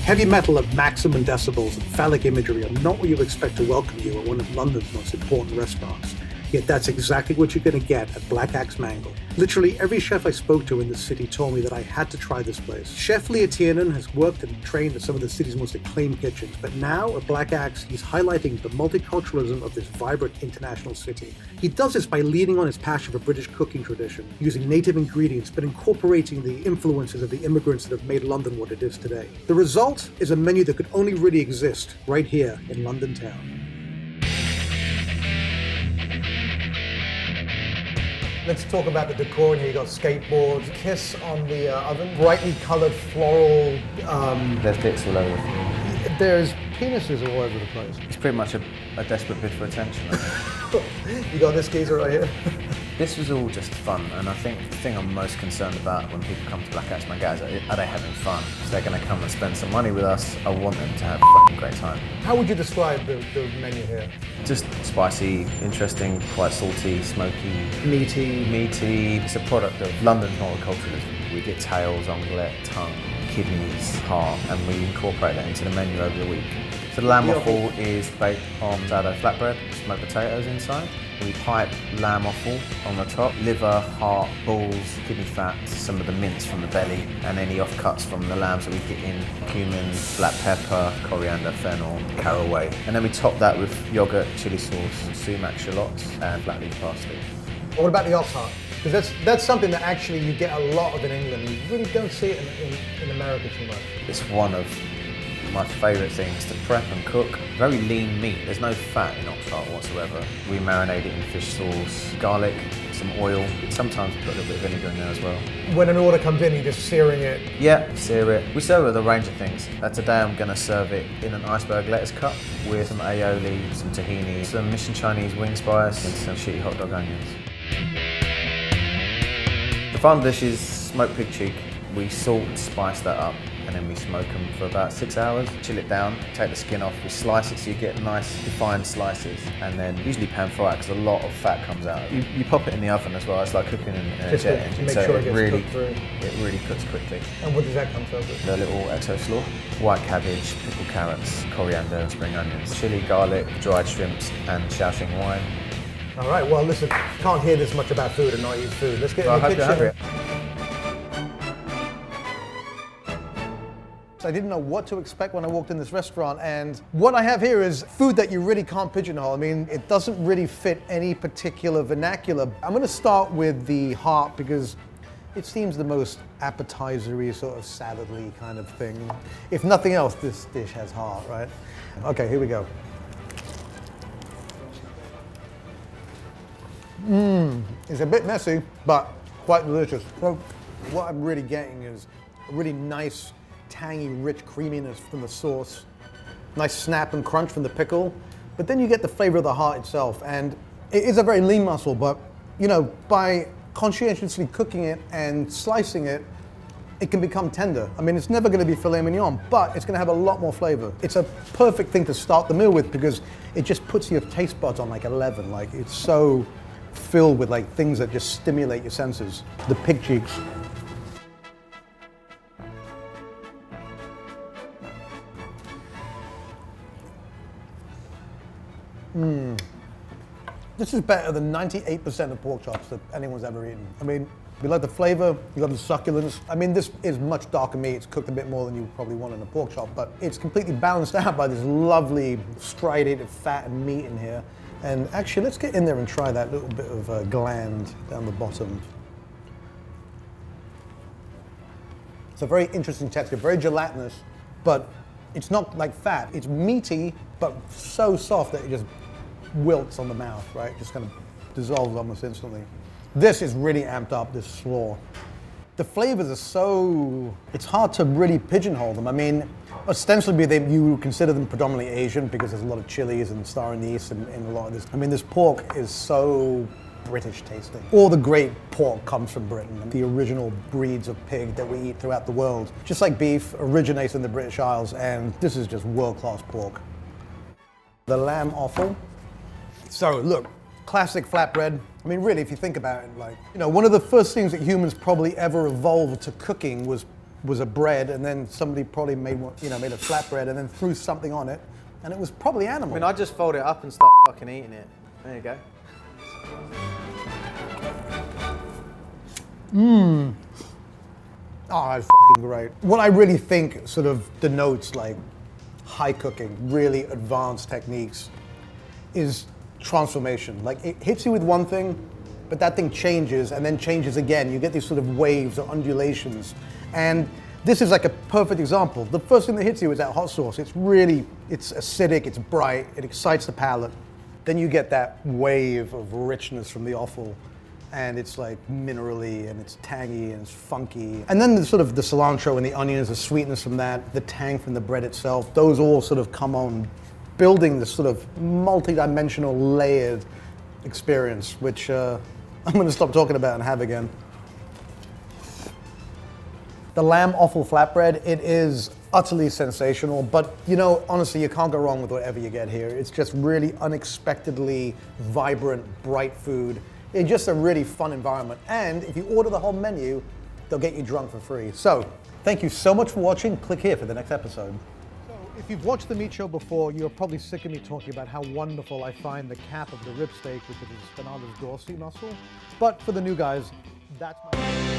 Heavy metal at maximum decibels and phallic imagery are not what you expect to welcome you at one of London's most important restaurants. Yet that's exactly what you're going to get at Black Axe Mangal. Literally every chef I spoke to in the city told me that I had to try this place. Chef Leah Tiernan has worked and trained at some of the city's most acclaimed kitchens, but now at Black Axe, he's highlighting the multiculturalism of this vibrant international city. He does this by leaning on his passion for British cooking tradition, using native ingredients, but incorporating the influences of the immigrants that have made London what it is today. The result is a menu that could only really exist right here in London town. Let's talk about the decor in here. You got skateboards, kiss on the oven, brightly colored floral. There's dicks all over the floor. There's penises all over the place. It's pretty much a desperate bid for attention, I think. You got this geezer right here. This was all just fun, and I think the thing I'm most concerned about when people come to Black Axe Mangal is, are they having fun? If they're going to come and spend some money with us, I want them to have a fucking great time. How would you describe the menu here? Just spicy, interesting, quite salty, smoky. Meaty. It's a product of London's multiculturalism. We get tails, onglet, tongue, kidneys, heart, and we incorporate that into the menu over the week. So the lamb offal is baked on sourdough flatbread, smoked potatoes inside. We pipe lamb offal on the top, liver, heart, balls, kidney fat, some of the mince from the belly, and any offcuts from the lambs that we get in, cumin, black pepper, coriander, fennel, caraway. And then we top that with yogurt, chili sauce, sumac shallots, and black leaf parsley. What about the ox heart? Because that's something that actually you get a lot of in England. You really don't see it in America too much. It's one of my favourite things to prep and cook. Very lean meat, there's no fat in ox heart whatsoever. We marinate it in fish sauce, garlic, some oil. Sometimes put a little bit of vinegar in there as well. When an order comes in, you're just searing it? Yeah, sear it. We serve it with a range of things. Today I'm going to serve it in an iceberg lettuce cup with some aioli, some tahini, some Mission Chinese wing spice, and some shitty hot dog onions. The final dish is smoked pig cheek. We salt and spice that up, and then we smoke them for about 6 hours. Chill it down, take the skin off, we slice it so you get nice defined slices, and then usually pan fry it because a lot of fat comes out. You pop it in the oven as well. It's like cooking in a jet engine, so it really cooks quickly. And what does that come from? The little XO slaw, white cabbage, pickled carrots, coriander, and spring onions, chili, garlic, dried shrimps, and Shaoxing wine. All right, well listen, can't hear this much about food and not eat food. Let's get in the kitchen. I didn't know what to expect when I walked in this restaurant, and what I have here is food that you really can't pigeonhole. I mean, it doesn't really fit any particular vernacular. I'm gonna start with the heart because it seems the most appetizer-y, sort of salad-y kind of thing. If nothing else, this dish has heart, right? Okay, here we go. It's a bit messy, but quite delicious. So what I'm really getting is a really nice, tangy, rich creaminess from the sauce, nice snap and crunch from the pickle, but then you get the flavor of the heart itself, and it is a very lean muscle, but you know, by conscientiously cooking it and slicing it, it can become tender. I mean, it's never going to be filet mignon, but it's going to have a lot more flavor. It's a perfect thing to start the meal with because it just puts your taste buds on like 11. Like, it's so filled with like things that just stimulate your senses. The pig cheeks. This is better than 98% of pork chops that anyone's ever eaten. I mean, we like the flavor, you got the succulence. I mean, this is much darker meat. It's cooked a bit more than you probably want in a pork chop, but it's completely balanced out by this lovely striated fat and meat in here. And actually, let's get in there and try that little bit of gland down the bottom. It's a very interesting texture, very gelatinous, but it's not like fat. It's meaty, but so soft that it just wilts on the mouth, right? Just kind of dissolves almost instantly. This is really amped up, this slaw. The flavors are so, it's hard to really pigeonhole them. I mean, ostensibly you consider them predominantly Asian because there's a lot of chilies and star anise in a lot of this. I mean, this pork is so British tasting. All the great pork comes from Britain. The original breeds of pig that we eat throughout the world, just like beef, originates in the British Isles, and this is just world-class pork. The lamb offal. So look, classic flatbread. I mean, really, if you think about it, like, you know, one of the first things that humans probably ever evolved to cooking was was a bread, and then somebody probably made one, made a flatbread, and then threw something on it, and it was probably animal. I mean, I just fold it up and start fucking eating it. There you go. Oh, it's fucking great. What I really think sort of denotes like high cooking, really advanced techniques, is transformation. Like it hits you with one thing, but that thing changes and then changes again. You get these sort of waves or undulations. And this is like a perfect example. The first thing that hits you is that hot sauce. It's acidic, it's bright, it excites the palate. Then you get that wave of richness from the offal, and it's like minerally, and it's tangy, and it's funky. And then the sort of the cilantro and the onions, the sweetness from that, the tang from the bread itself, those all sort of come on, building this sort of multi-dimensional layered experience, which I'm gonna stop talking about and have again. The lamb offal flatbread, it is utterly sensational, but honestly, you can't go wrong with whatever you get here. It's just really unexpectedly vibrant, bright food in just a really fun environment. And if you order the whole menu, they'll get you drunk for free. So, thank you so much for watching. Click here for the next episode. So, if you've watched the meat show before, you're probably sick of me talking about how wonderful I find the cap of the rib steak, which is spinatus dorsi muscle. But for the new guys, that's my